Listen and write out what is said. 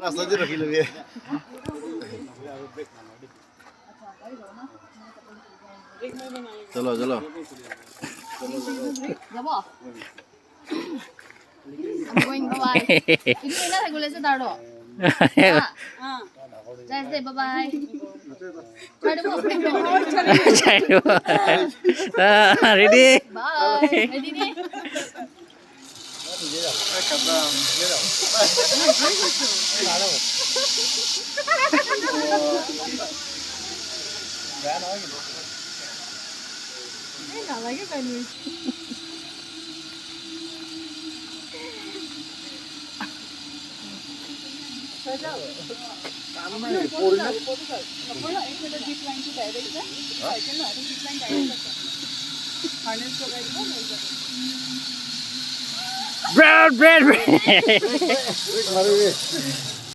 रास्ता दे रखी लगे चलो चलो যাবো I'm going bye bye ini na regular sa taro just say bye bye ready bye ready ni na lagi kan ni bread